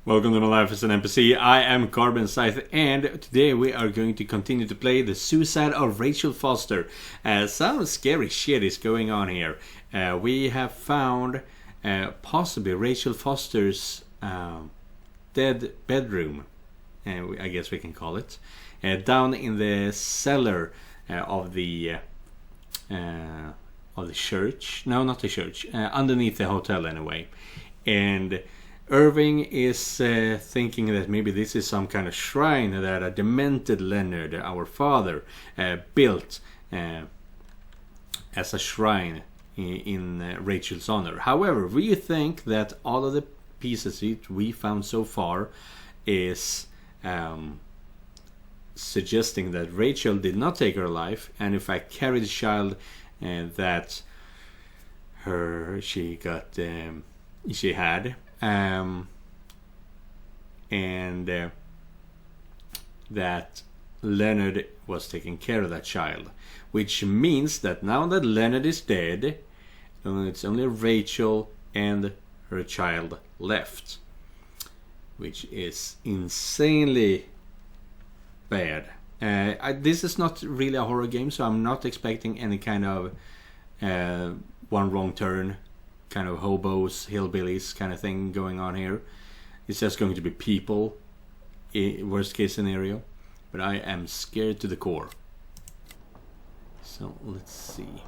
Welcome to My Life as an NPC. I am Carbon Scythe, and today we are going to continue to play The Suicide of Rachel Foster. Some scary shit is going on here. We have found possibly Rachel Foster's dead bedroom, I guess we can call it, down in the cellar of the church. No, not the church. Underneath the hotel, anyway. And Irving is thinking that maybe this is some kind of shrine that a demented Leonard, our father, built as a shrine in Rachel's honor. However, we think that all of the pieces that we found so far is suggesting that Rachel did not take her life, and in fact carried the child that she had. And that Leonard was taking care of that child, which means that now that Leonard is dead, it's only Rachel and her child left, which is insanely bad. This is not really a horror game, so I'm not expecting any kind of one wrong turn, kind of hobos, hillbillies kind of thing going on here. It's just going to be people, worst case scenario. But I am scared to the core. So let's see.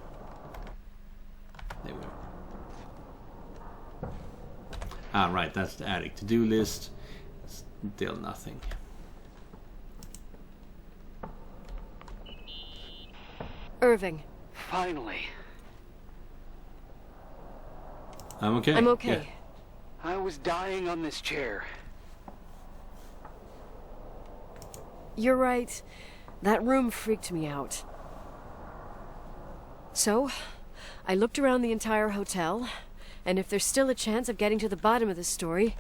There we go. Ah, right, that's the attic to-do list. Still nothing. Irving. Finally. I'm okay. I'm okay. Yeah. I was dying on this chair. You're right. That room freaked me out. So, I looked around the entire hotel, and if there's still a chance of getting to the bottom of this story,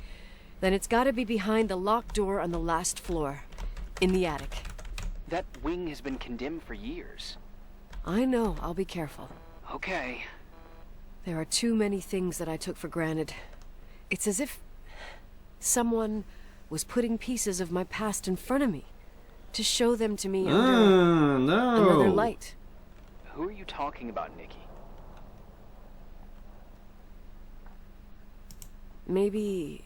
then it's gotta be behind the locked door on the last floor, in the attic. That wing has been condemned for years. I know, I'll be careful. Okay. There are too many things that I took for granted. It's as if someone was putting pieces of my past in front of me to show them to me under another light. Who are you talking about, Nikki? Maybe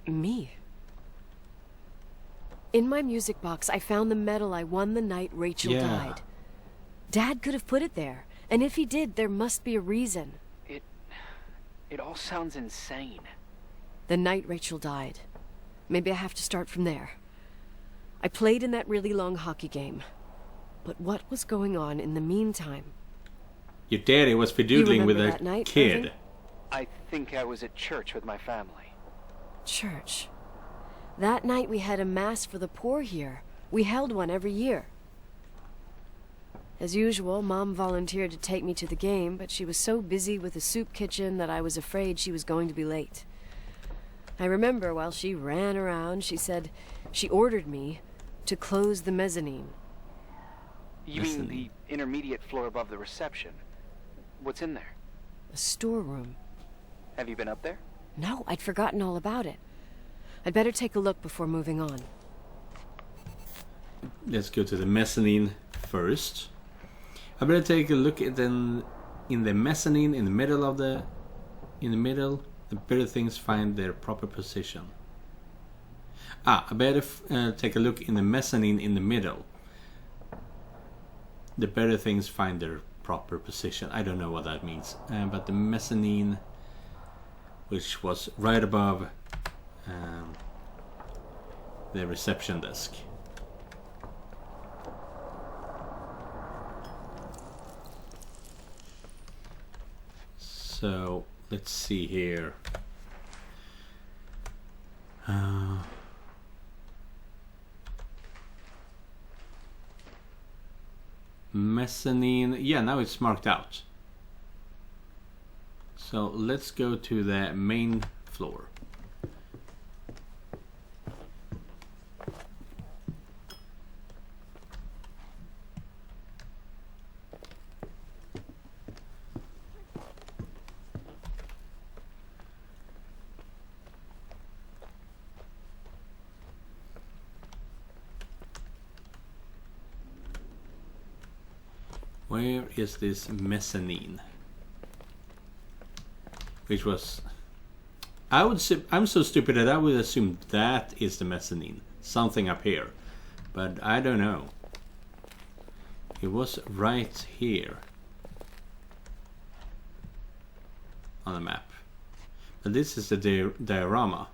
me. In my music box, I found the medal I won the night Rachel died. Dad could have put it there, and if he did, there must be a reason. It all sounds insane. The night Rachel died. Maybe I have to start from there. I played in that really long hockey game. But what was going on in the meantime? Your daddy was fidoodling with a night, kid. Irving? I think I was at church with my family. Church. That night we had a mass for the poor here. We held one every year. As usual, Mom volunteered to take me to the game, but she was so busy with the soup kitchen that I was afraid she was going to be late. I remember while she ran around, she said she ordered me to close the mezzanine. You mean the intermediate floor above the reception? What's in there? A storeroom. Have you been up there? No, I'd forgotten all about it. I'd better take a look before moving on. Let's go to the mezzanine first. I better take a look at in the mezzanine in the middle of the the better things find their proper position. I better take a look in the mezzanine in the middle. The better things find their proper position. I don't know what that means, but the mezzanine, which was right above the reception desk. So let's see here. Mezzanine. Yeah, now it's marked out. So let's go to the main floor. Where is this mezzanine? Which was... I'm so stupid that I would assume that is the mezzanine. Something up here. But I don't know. It was right here. On the map. But this is the diorama.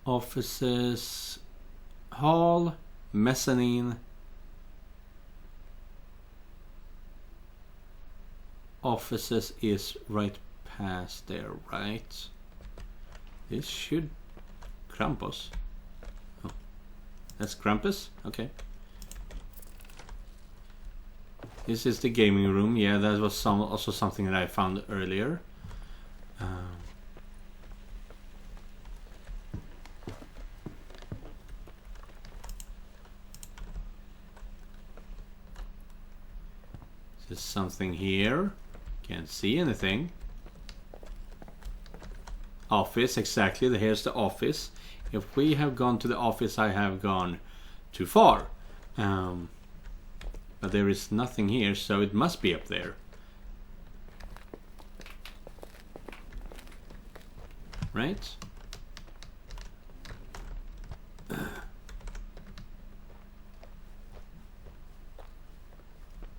Offices, hall, mezzanine, offices is right past there, right? This should Krampus. Oh, that's Krampus? Okay. This is the gaming room. Yeah, that was also something that I found earlier. There's something here. Can't see anything. Office, exactly. Here's the office. If we have gone to the office, I have gone too far. But there is nothing here, so it must be up there. Right?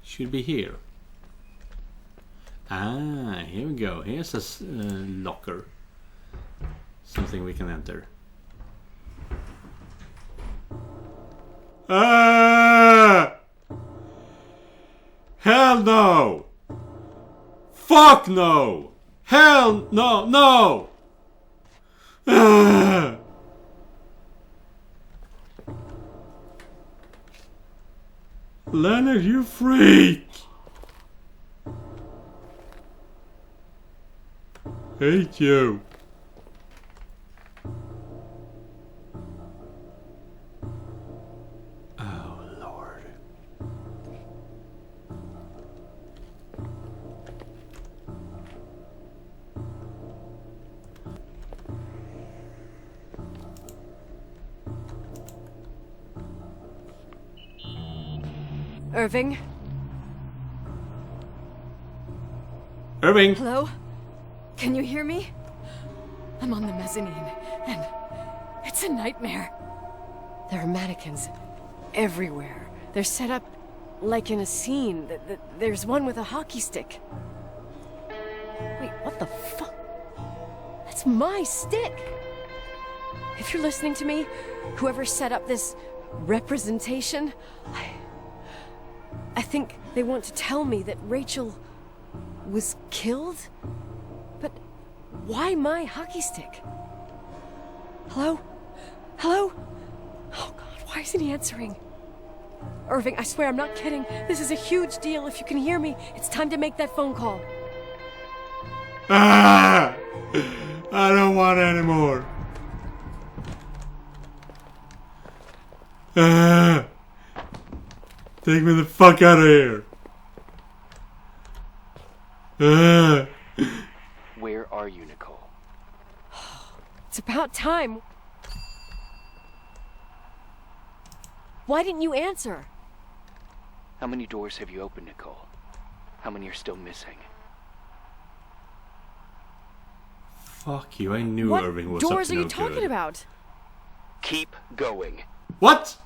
Should be here. Ah, here we go. Here's a locker. Something we can enter. Ah! Hell no! Fuck no! Hell no! No! Ah! Leonard, you freak! Hate you. Oh, Lord. Irving? Irving! Hello? Can you hear me? I'm on the mezzanine, and it's a nightmare. There are mannequins everywhere. They're set up like in a scene. There's one with a hockey stick. Wait, what the fuck? That's my stick! If you're listening to me, whoever set up this representation, I think they want to tell me that Rachel was killed? But why my hockey stick? Hello? Hello? Oh God, why isn't he answering? Irving, I swear I'm not kidding. This is a huge deal. If you can hear me, it's time to make that phone call. Ah! I don't want any more. Ah! Take me the fuck out of here. Ah! Where are you, Nicole? It's about time. Why didn't you answer? How many doors have you opened, Nicole? How many are still missing? Fuck you, I knew What Irving was up to no good. doors are you talking about? Keep going. What?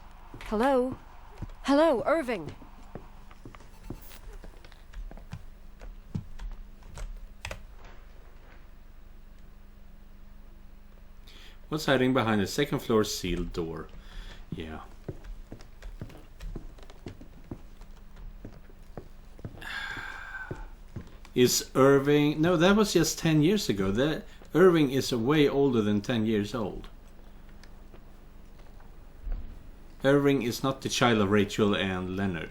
Hello? Hello, Irving. What's hiding behind the second floor sealed door? Yeah. Is Irving... No, that was just 10 years ago. That Irving is way older than 10 years old. Irving is not the child of Rachel and Leonard.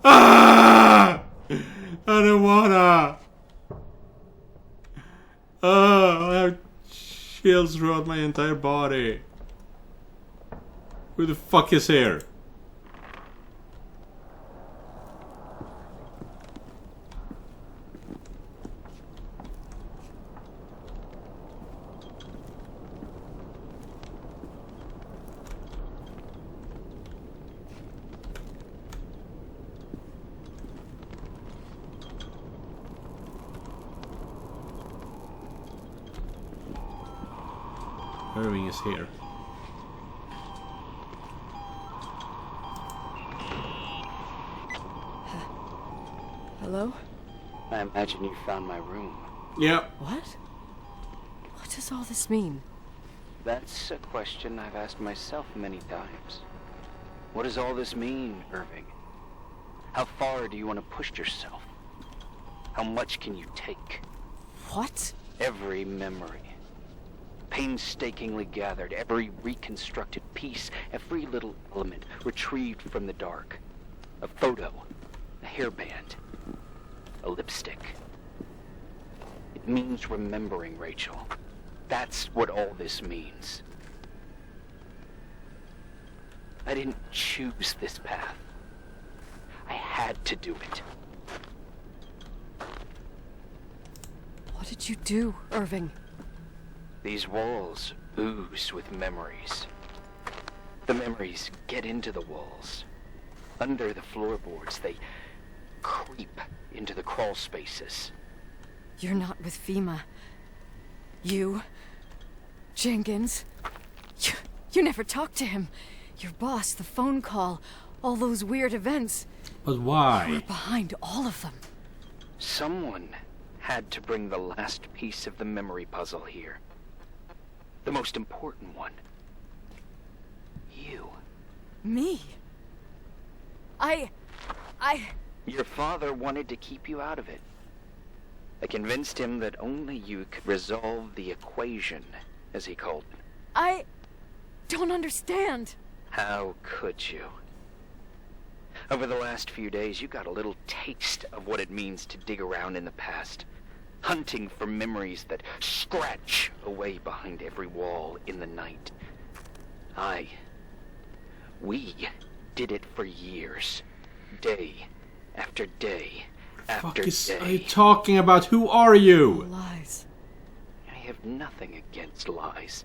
Ah! I don't wanna... Oh, I have chills throughout my entire body. Who the fuck is here? Irving is here. Hello? I imagine you found my room. Yeah. What? What does all this mean? That's a question I've asked myself many times. What does all this mean, Irving? How far do you want to push yourself? How much can you take? What? Every memory. Painstakingly gathered, every reconstructed piece, every little element retrieved from the dark. A photo, a hairband, a lipstick. It means remembering, Rachel. That's what all this means. I didn't choose this path. I had to do it. What did you do, Irving? These walls ooze with memories. The memories get into the walls. Under the floorboards, they creep into the crawl spaces. You're not with FEMA. You... Jenkins... You never talked to him. Your boss, the phone call, all those weird events. But You why? were behind all of them. Someone had to bring the last piece of the memory puzzle here. The most important one. You. Me? I... Your father wanted to keep you out of it. I convinced him that only you could resolve the equation, as he called it. I don't understand. How could you? Over the last few days, you got a little taste of what it means to dig around in the past, hunting for memories that scratch away behind every wall in the night. We did it for years, day after day after Fuck is day. are you talking about? Who are you? Lies. I have nothing against lies.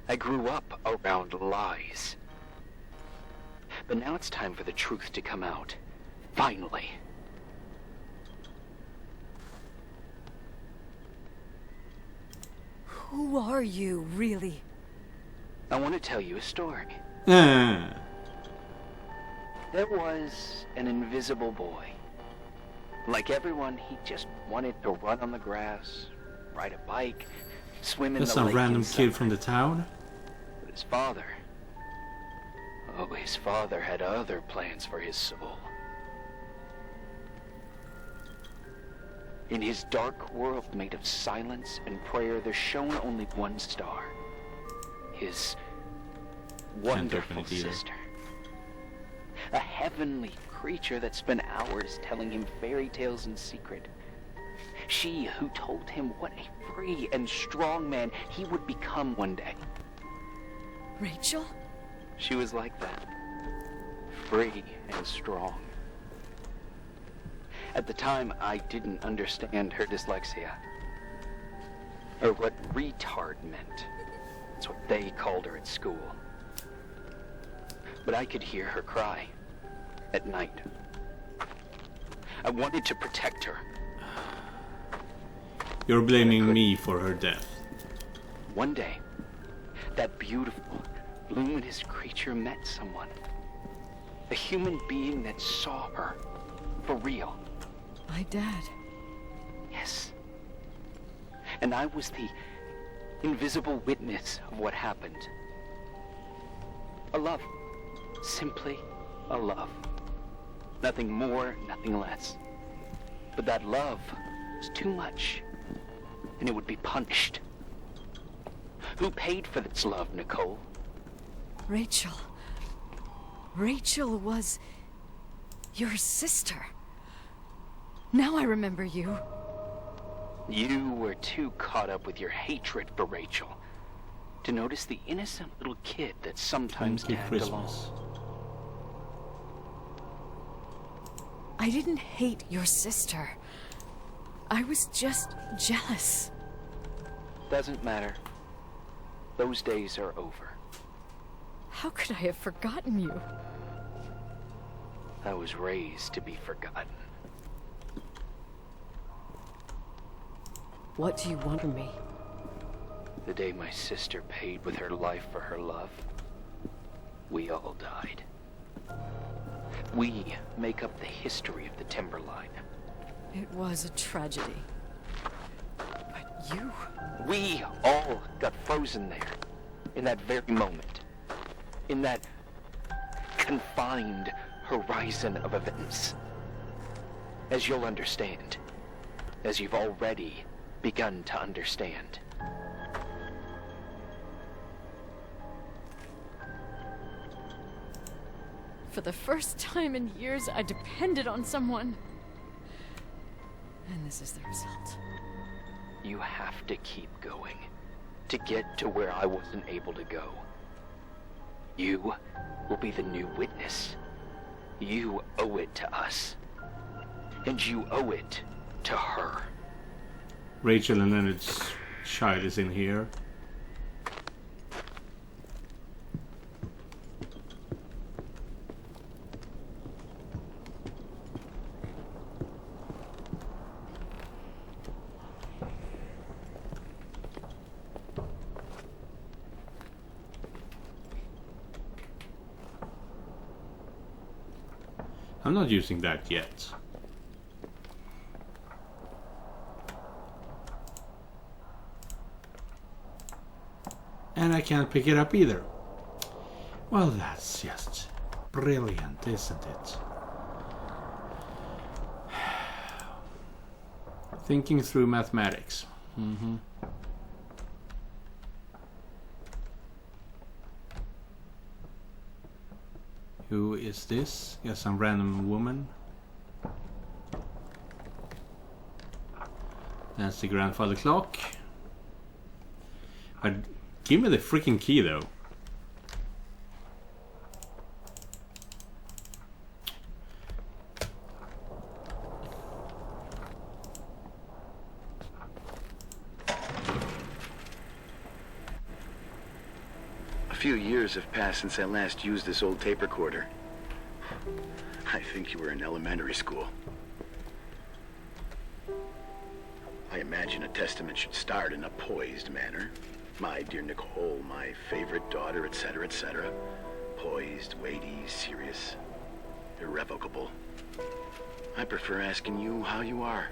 I grew up around lies. But now it's time for the truth to come out. Finally. Who are you, really? I want to tell you a story. Ah. There was an invisible boy. Like everyone, he just wanted to run on the grass, ride a bike, swim in That's the some lake random in kid summer. from the town. But his father... Oh, his father had other plans for his soul. In his dark world made of silence and prayer, there shone only one star. His wonderful open it either. sister. A heavenly creature that spent hours telling him fairy tales in secret. She who told him what a free and strong man he would become one day. Rachel? She was like that. Free and strong. At the time, I didn't understand her dyslexia. Or what retard meant. That's what they called her at school. But I could hear her cry. At night. I wanted to protect her. You're blaming me for her death. One day, that beautiful, luminous creature met someone. A human being that saw her. For real. My dad. Yes. And I was the invisible witness of what happened. A love. Simply a love. Nothing more, nothing less. But that love was too much, and it would be punished. Who paid for this love, Nicole? Rachel. Rachel was... your sister. Now I remember you. You were too caught up with your hatred for Rachel to notice the innocent little kid that sometimes Happy tagged Christmas. along. I didn't hate your sister. I was just jealous. Doesn't matter. Those days are over. How could I have forgotten you? I was raised to be forgotten. What do you want from me? The day my sister paid with her life for her love, we all died. We make up the history of the Timberline. It was a tragedy. But you... We all got frozen there, in that very moment. In that confined horizon of events. As you'll understand. As you've already begun to understand. For the first time in years, I depended on someone. And this is the result. You have to keep going to get to where I wasn't able to go. You will be the new witness. You owe it to us. And you owe it to her. Rachel and Leonard's child is in here. I'm not using that yet. And I can't pick it up either. Well, that's just brilliant, isn't it? Thinking through mathematics. Who is this? Yes, some random woman. That's the grandfather clock. Give me the freaking key, though. A few years have passed since I last used this old tape recorder. I think you were in elementary school. I imagine a testament should start in a poised manner. My dear Nicole, my favorite daughter, etc., etc. Poised, weighty, serious, irrevocable. I prefer asking you how you are.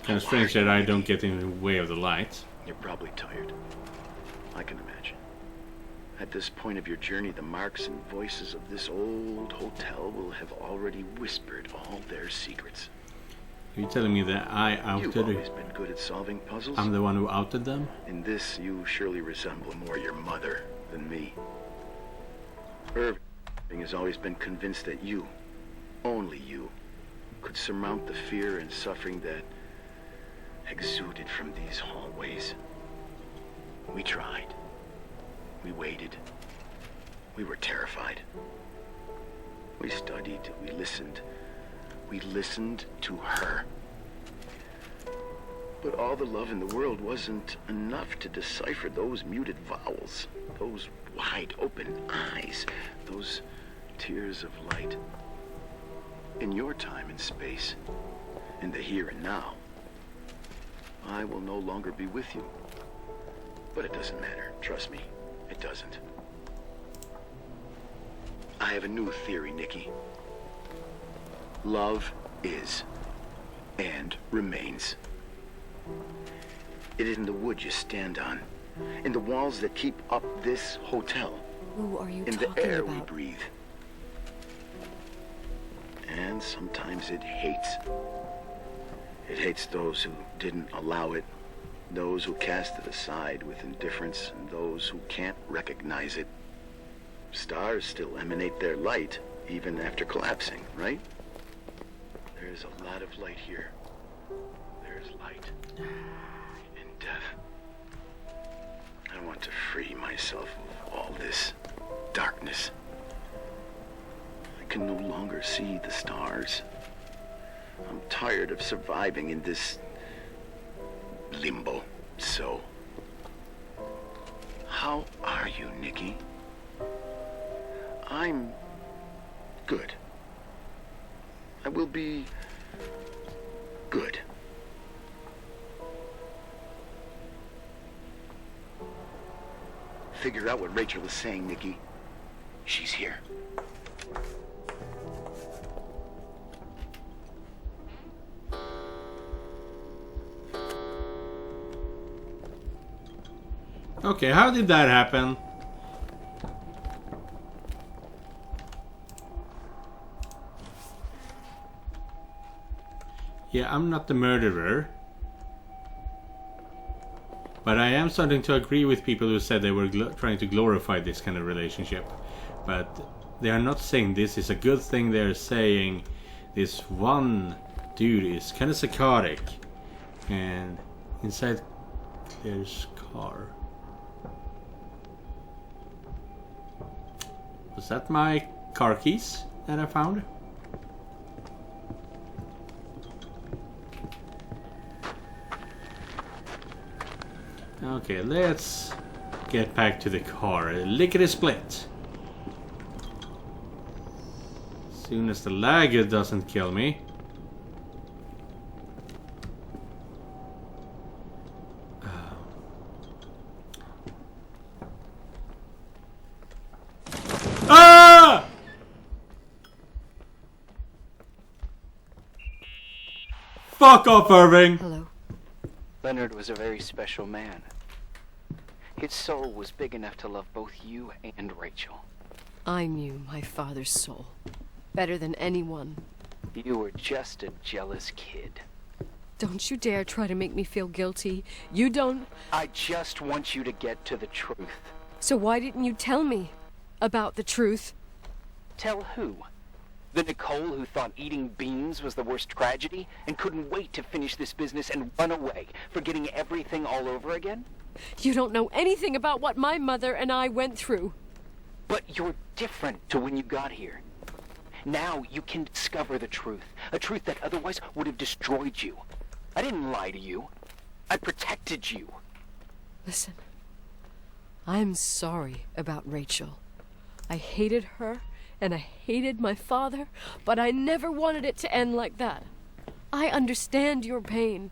Kind of strange that I don't get in the way of the light. You're probably tired. I can imagine. At this point of your journey, the marks and voices of this old hotel will have already whispered all their secrets. Are you telling me that I You've outed always been good at solving puzzles. I'm the one who outed them? In this, you surely resemble more your mother than me. Irving has always been convinced that you, only you, could surmount the fear and suffering that exuded from these hallways. We tried. We waited. We were terrified. We studied. We listened. We listened to her. But all the love in the world wasn't enough to decipher those muted vowels, those wide open eyes, those tears of light. In your time and space, in the here and now, I will no longer be with you. But it doesn't matter, trust me, it doesn't. I have a new theory, Nikki. Love is, and remains. It is in the wood you stand on, in the walls that keep up this hotel, Who are you in talking the air about? we breathe. And sometimes it hates. It hates those who didn't allow it, those who cast it aside with indifference, and those who can't recognize it. Stars still emanate their light, even after collapsing, right? There's a lot of light here. There's light. In death. I want to free myself of all this darkness. I can no longer see the stars. I'm tired of surviving in this limbo. So, how are you, Nikki? I'm good. I will be good. figure out what Rachel was saying, Nikki. She's here. Okay, how did that happen? Yeah, I'm not the murderer. But I am starting to agree with people who said they were trying to glorify this kind of relationship. But they are not saying this is a good thing. They're saying this one dude is kind of psychotic. And inside Claire's car. Was that my car keys that I found? Okay, let's get back to the car. Lickety split. As soon as the lag doesn't kill me. Ah! Fuck off, Irving! Hello. Leonard was a very special man. His soul was big enough to love both you and Rachel. I knew my father's soul better than anyone. You were just a jealous kid. Don't you dare try to make me feel guilty. You don't... I just want you to get to the truth. So why didn't you tell me about the truth? Tell who? The Nicole who thought eating beans was the worst tragedy and couldn't wait to finish this business and run away, forgetting everything all over again? You don't know anything about what my mother and I went through. But you're different to when you got here. Now you can discover the truth, a truth that otherwise would have destroyed you. I didn't lie to you. I protected you. Listen, I'm sorry about Rachel. I hated her, and I hated my father, but I never wanted it to end like that. I understand your pain,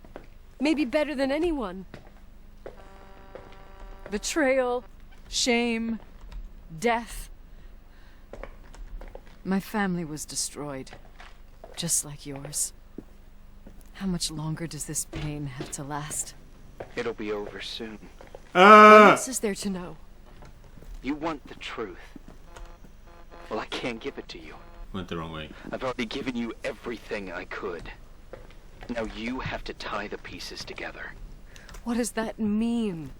maybe better than anyone. Betrayal, shame, death. My family was destroyed, just like yours. How much longer does this pain have to last? It'll be over soon. What else is there to know? You want the truth. Well, I can't give it to you. Went the wrong way. I've already given you everything I could. Now you have to tie the pieces together. What does that mean?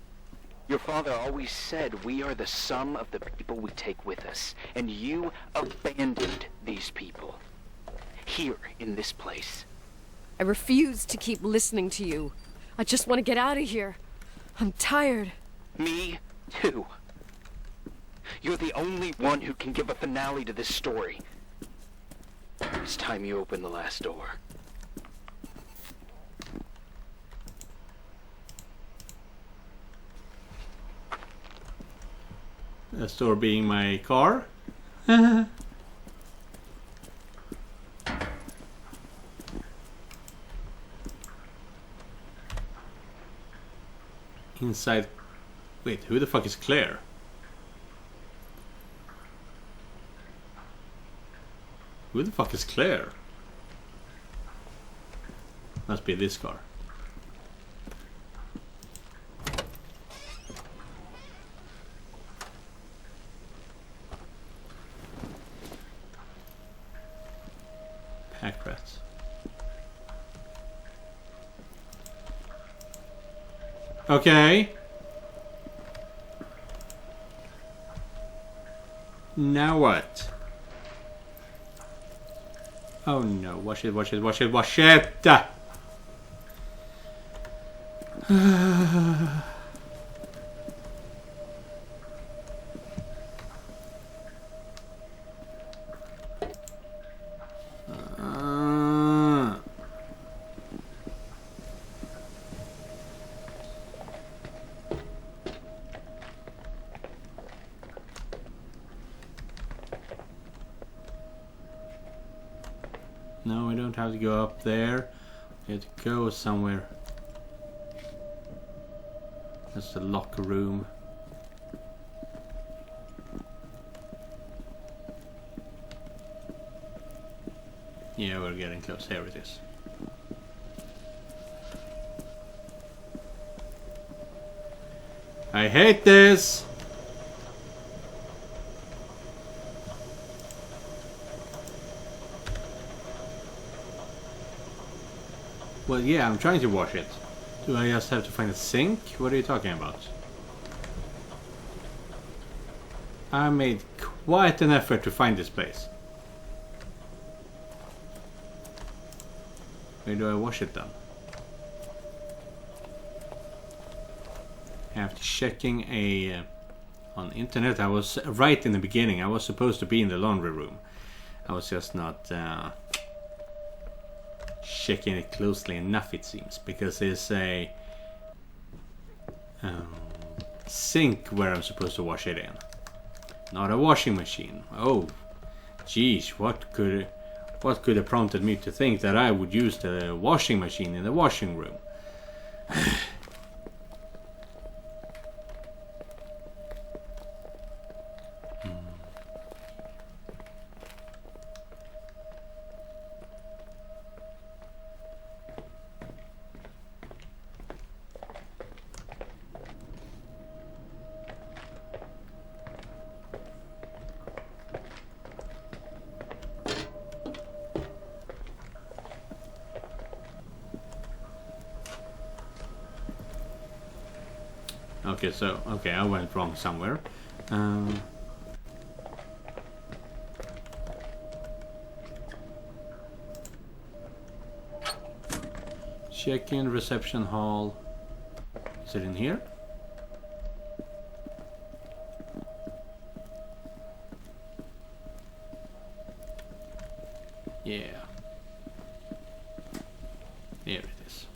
Your father always said we are the sum of the people we take with us, and you abandoned these people. Here, in this place. I refuse to keep listening to you. I just want to get out of here. I'm tired. Me, too. You're the only one who can give a finale to this story. It's time you open the last door. The store being my car. Inside. Wait, who the fuck is Claire? Who the fuck is Claire? Must be this car. Pack rats. Okay. Now what? Oh no, wash it, wash it, wash it, wash it! No, we don't have to go up there. We have to go somewhere. That's the locker room. Yeah, we're getting close. Here it is. I hate this! Well, yeah, I'm trying to wash it. Do I just have to find a sink? What are you talking about? I made quite an effort to find this place. Where do I wash it then? After checking on internet, I was right in the beginning. I was supposed to be in the laundry room. I was just not checking it closely enough, it seems, because there's a sink where I'm supposed to wash it in, not a washing machine. Oh, geez, what could have prompted me to think that I would use the washing machine in the washing room? Okay, I went wrong somewhere. Check-in reception hall. Is it in here? Yeah. There it is.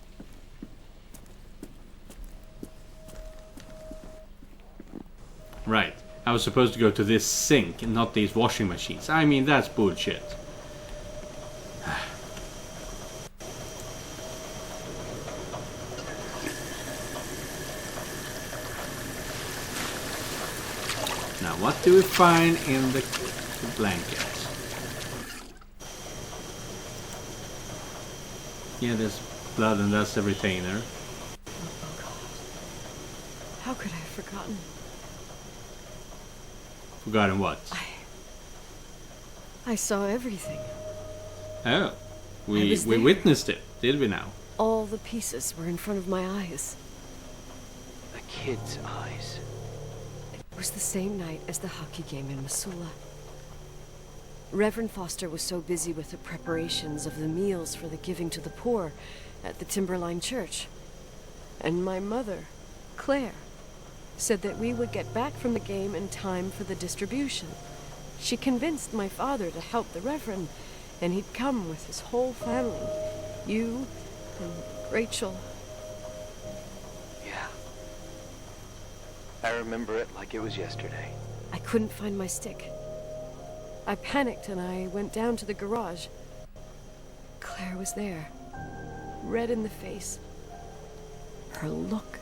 Right. I was supposed to go to this sink and not these washing machines. I mean, that's bullshit. Now, what do we find in the blanket? Yeah, there's blood and that's the retainer. Oh God. How could I have forgotten? Forgotten what? I saw everything. Oh, we witnessed it, did we now? All the pieces were in front of my eyes. A kid's eyes. It was the same night as the hockey game in Missoula. Reverend Foster was so busy with the preparations of the meals for the giving to the poor at the Timberline Church. And my mother, Claire, said that we would get back from the game in time for the distribution. She convinced my father to help the Reverend, and he'd come with his whole family. You and Rachel. Yeah. I remember it like it was yesterday. I couldn't find my stick. I panicked and I went down to the garage. Claire was there, red in the face. Her look.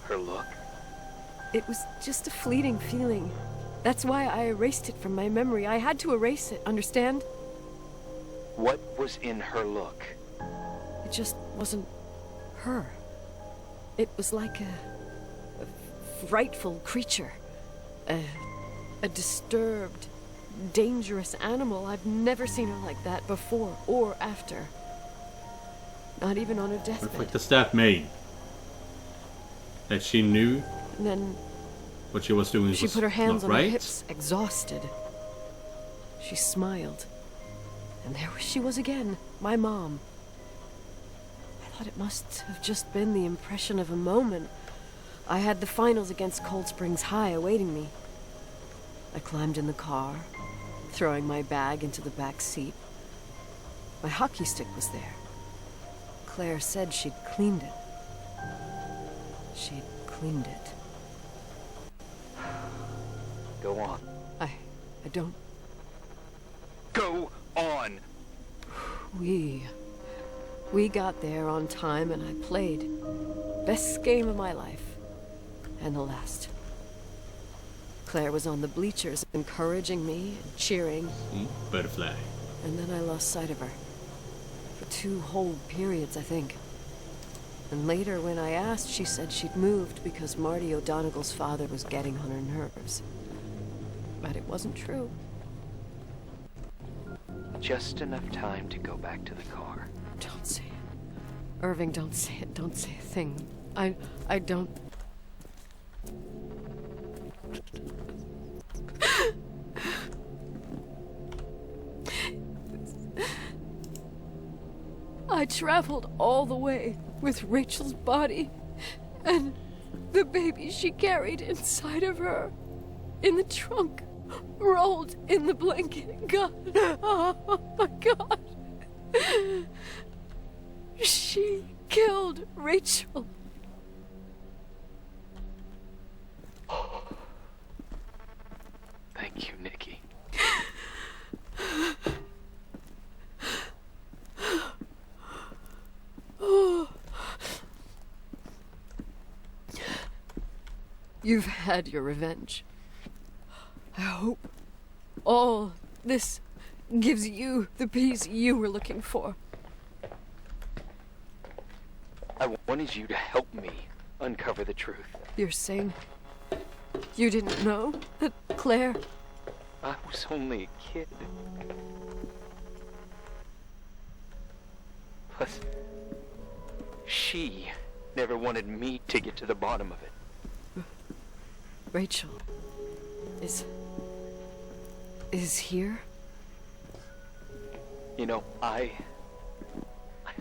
Her look? It was just a fleeting feeling. That's why I erased it from my memory. I had to erase it, understand? What was in her look? It just wasn't her. It was like a frightful creature. A disturbed, dangerous animal. I've never seen her like that before or after. Not even on her deathbed. What the staff made? That she knew And then what she was doing she was put her hands not on right? her hips, exhausted. She smiled. And there she was again, my mom. I thought it must have just been the impression of a moment. I had the finals against Cold Springs High awaiting me. I climbed in the car, throwing my bag into the back seat. My hockey stick was there. Claire said she'd cleaned it. She'd cleaned it. Go on. I don't... Go on! We got there on time and I played. Best game of my life. And the last. Claire was on the bleachers encouraging me and cheering. Butterfly. And then I lost sight of her. For 2 whole periods, I think. And later, when I asked, she said she'd moved because Marty O'Donegal's father was getting on her nerves. But it wasn't true. Just enough time to go back to the car. Don't say it. Irving, don't say it. Don't say a thing. I don't... I traveled all the way with Rachel's body and the baby she carried inside of her in the trunk, rolled in the blanket. God, oh my God. She killed Rachel. Thank you, Nikki. You've had your revenge. I hope all this gives you the peace you were looking for. I wanted you to help me uncover the truth. You're saying you didn't know that Claire... I was only a kid. Plus, she never wanted me to get to the bottom of it. Rachel is here? You know, I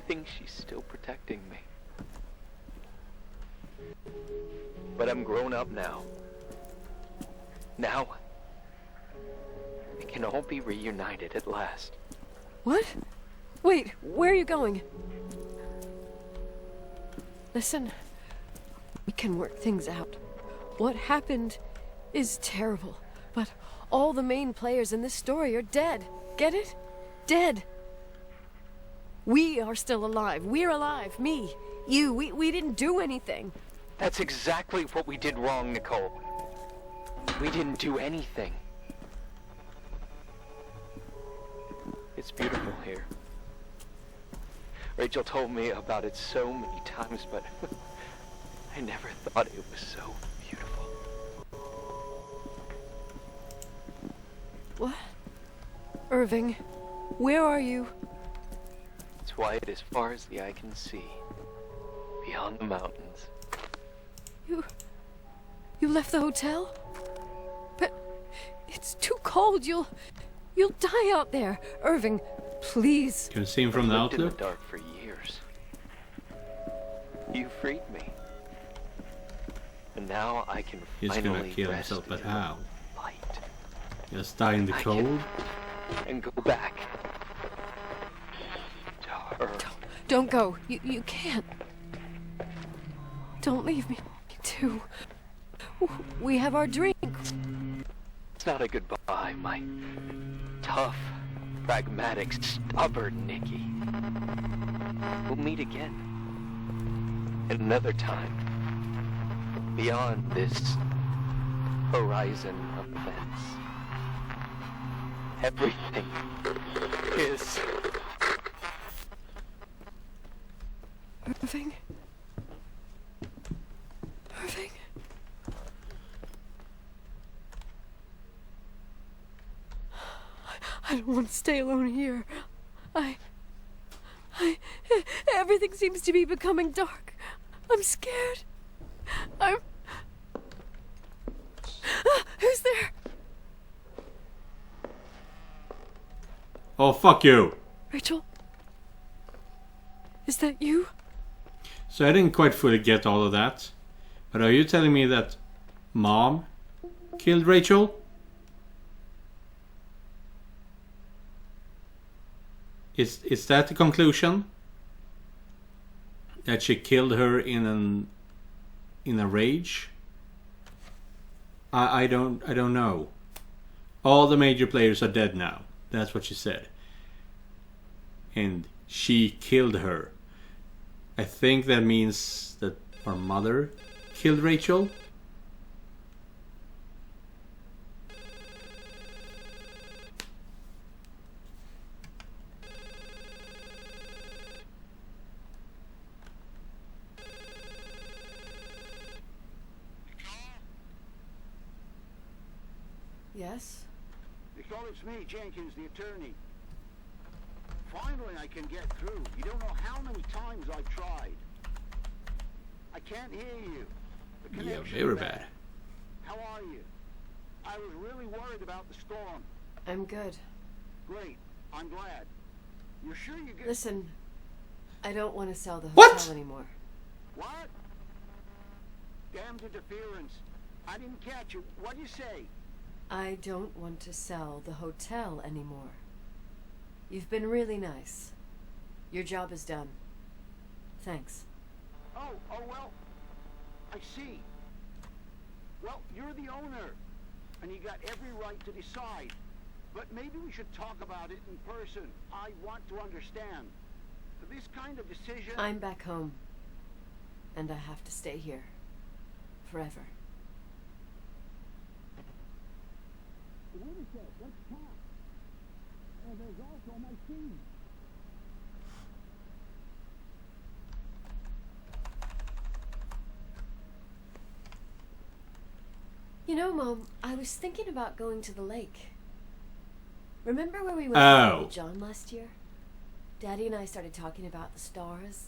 think she's still protecting me. But I'm grown up now. Now, we can all be reunited at last. What? Wait, where are you going? Listen, we can work things out. What happened is terrible, but all the main players in this story are dead. Get it? Dead. We are still alive. We're alive. Me, you, we didn't do anything. That's exactly what we did wrong, Nicole. We didn't do anything. It's beautiful here. Rachel told me about it so many times, but I never thought it was so beautiful. What? Irving, where are you? It's white as far as the eye can see, beyond the mountains. You left the hotel? But it's too cold. You'll die out there. Irving, please. Can you see him from the I've lived in outlook? the dark for years. You freed me. And now I can He's finally gonna kill rest himself, but in how? light. Just die in the I cold? And go back to her. Don't go. You can't. Don't leave me too. We have our drink. It's not a goodbye, my tough, pragmatic, stubborn Nikki. We'll meet again. Another time. Beyond this horizon of events. Everything is... Irving? Irving? I don't want to stay alone here. Everything seems to be becoming dark. I'm scared. Who's there? Oh, fuck you! Rachel? Is that you? So I didn't quite fully get all of that. But are you telling me that Mom killed Rachel? Is that the conclusion? That she killed her in a rage? I don't know. All the major players are dead now. That's what she said. And she killed her. I think that means that her mother killed Rachel. Yes? Nicole, it's me, Jenkins, the attorney. Finally, I can get through. You don't know how many times I've tried. I can't hear you. The Yeah, connection very is bad. How are you? I was really worried about the storm. I'm good. Great. I'm glad. You're sure you get... Listen, I don't want to sell the What? hotel anymore. What? Damned interference. I didn't catch you. What'd you say? I don't want to sell the hotel anymore. You've been really nice. Your job is done. Thanks. Oh, well, I see. Well, you're the owner, and you got every right to decide. But maybe we should talk about it in person. I want to understand. For this kind of decision... I'm back home. And I have to stay here. Forever. Wait a sec, let's talk. And there's also my team. You know, Mom, I was thinking about going to the lake. Remember where we went Oh. to John last year? Daddy and I started talking about the stars.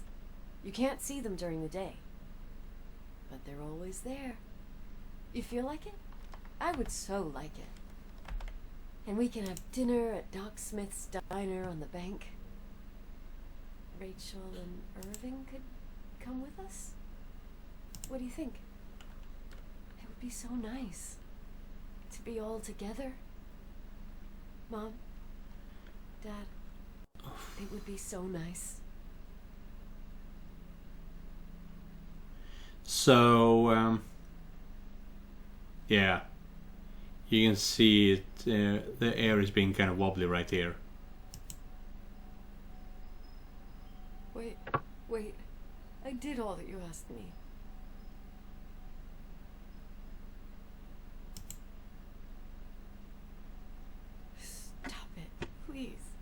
You can't see them during the day. But they're always there. You feel like it? I would so like it. And we can have dinner at Doc Smith's diner on the bank. Rachel and Irving could come with us? What do you think? It would be so nice to be all together. Mom, Dad, it would be so nice. So, yeah. You can see it, the air is being kind of wobbly right here. Wait. I did all that you asked me. Stop it, please.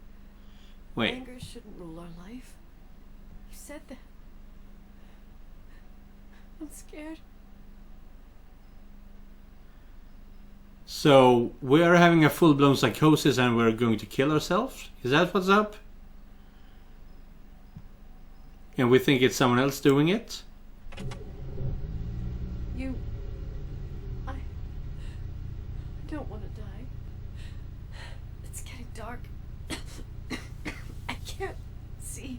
Wait. Anger shouldn't rule our life. You said that. I'm scared. So, we're having a full-blown psychosis and we're going to kill ourselves? Is that what's up? And we think it's someone else doing it? I don't want to die. It's getting dark. I can't see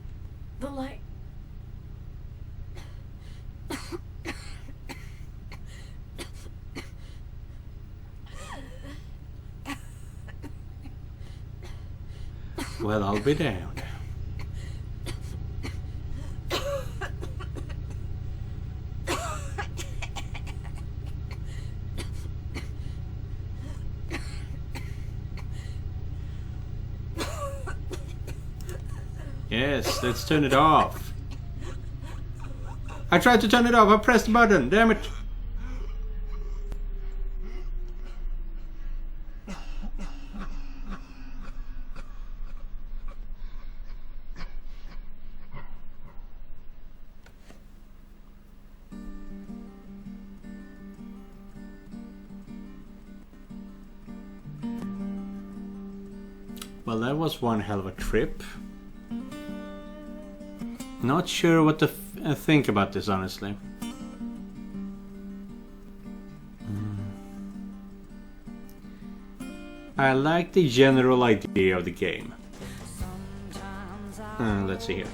the light. Well, I'll be damned. Yes, let's turn it off. I tried to turn it off. I pressed the button. Damn it. Well, that was one hell of a trip. Not sure what to think about this, honestly. I like the general idea of the game. Let's see here.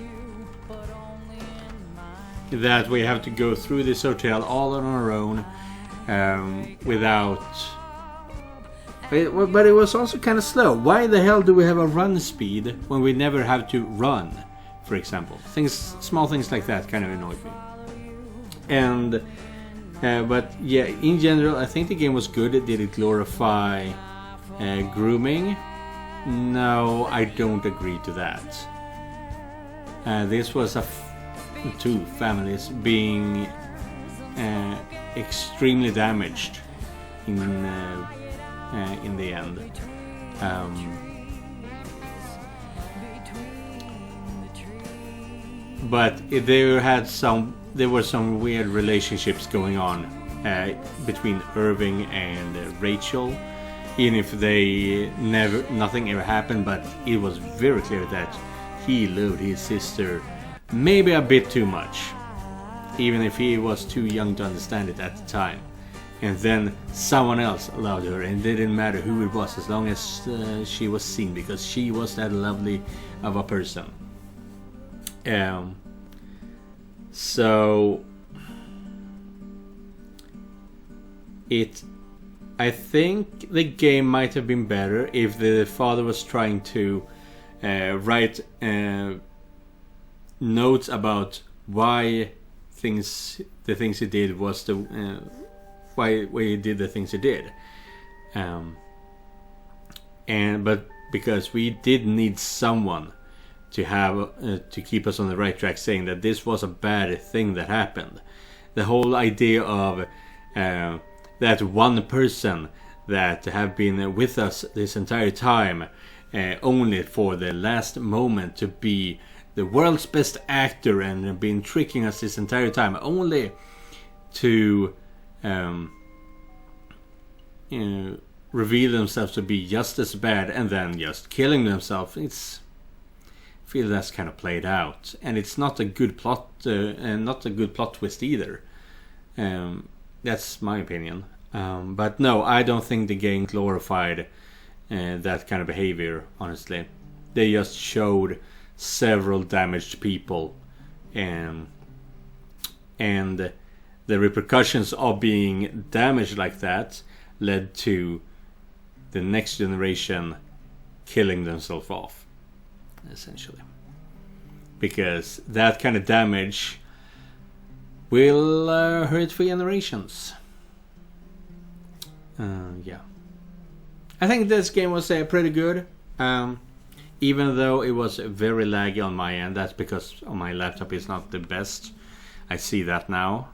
That we have to go through this hotel all on our own, without... But it was also kind of slow. Why the hell do we have a run speed when we never have to run, for example? Small things like that kind of annoyed me. And but yeah, in general, I think the game was good. Did it glorify grooming? No, I don't agree to that. This was two families being extremely damaged in the end. But there were some weird relationships going on between Irving and Rachel. even if nothing ever happened, but it was very clear that he loved his sister maybe a bit too much, even if he was too young to understand it at the time. And then someone else loved her, and it didn't matter who it was as long as she was seen, because she was that lovely of a person. So I think the game might have been better if the father was trying to write notes about why the things he did was why he did the things he did, but because we did need someone to have to keep us on the right track, saying that this was a bad thing that happened. The whole idea of that one person that have been with us this entire time, only for the last moment to be the world's best actor and been tricking us this entire time, only to reveal themselves to be just as bad and then just killing themselves. I feel that's kind of played out, and it's not a good plot, and not a good plot twist either. That's my opinion. But no, I don't think the game glorified that kind of behavior, honestly. They just showed several damaged people, and the repercussions of being damaged like that led to the next generation killing themselves off, essentially. Because that kind of damage will hurt for generations. Yeah. I think this game was pretty good. Even though it was very laggy on my end. That's because on my laptop is not the best. I see that now.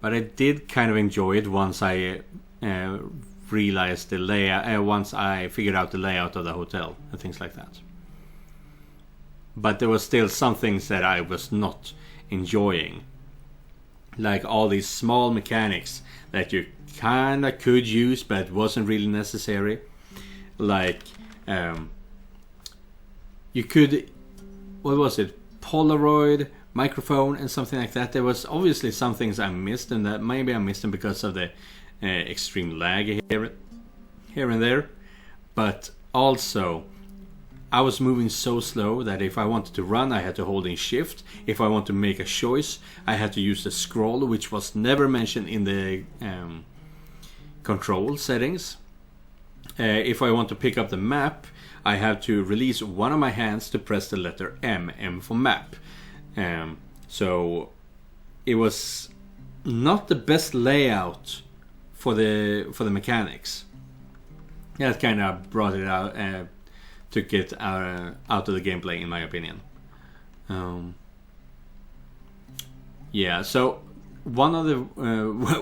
But I did kind of enjoy it once I realized the layout. Once I figured out the layout of the hotel and things like that. But there was still some things that I was not enjoying, like all these small mechanics that you kinda could use but wasn't really necessary. Like you could, what was it, Polaroid microphone and something like that. There was obviously some things I missed, and that maybe I missed them because of the extreme lag here and there. But also, I was moving so slow that if I wanted to run, I had to hold in shift. If I want to make a choice, I had to use the scroll, which was never mentioned in the control settings. If I want to pick up the map, I have to release one of my hands to press the letter M for map. So it was not the best layout for the mechanics. That kind of brought it out, took it out of the gameplay, in my opinion. Yeah, so one of the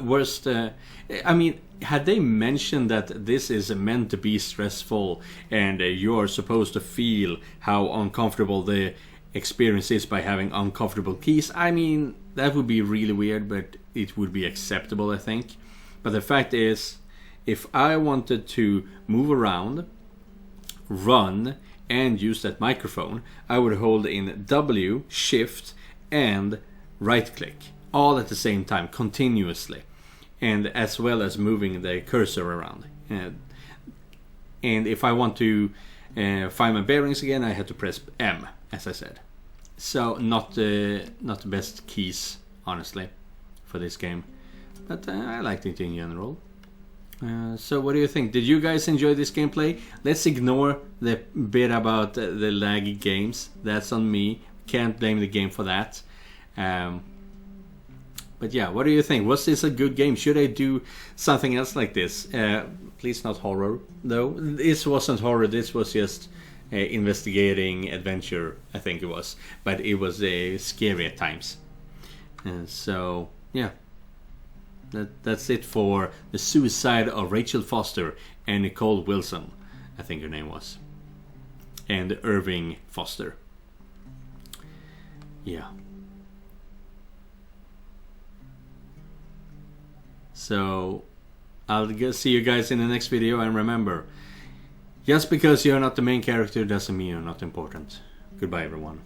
worst. I mean, had they mentioned that this is meant to be stressful and you're supposed to feel how uncomfortable the experience is by having uncomfortable keys, I mean, that would be really weird, but it would be acceptable, I think. But the fact is, if I wanted to move around, run, and use that microphone, I would hold in W, Shift, and right click, all at the same time, continuously, and as well as moving the cursor around. And if I want to find my bearings again, I had to press M, as I said. So not the best keys, honestly, for this game, but I liked it in general. So what do you think? Did you guys enjoy this gameplay? Let's ignore the bit about the laggy games. That's on me. Can't blame the game for that. But yeah, what do you think? Was this a good game? Should I do something else like this? Please not horror, though. This wasn't horror. This was just investigating adventure, I think it was. But it was scary at times. So, yeah. That's it for The Suicide of Rachel Foster and Nicole Wilson, I think her name was. And Irving Foster. Yeah. So, see you guys in the next video, and remember, just because you're not the main character doesn't mean you're not important. Goodbye, everyone.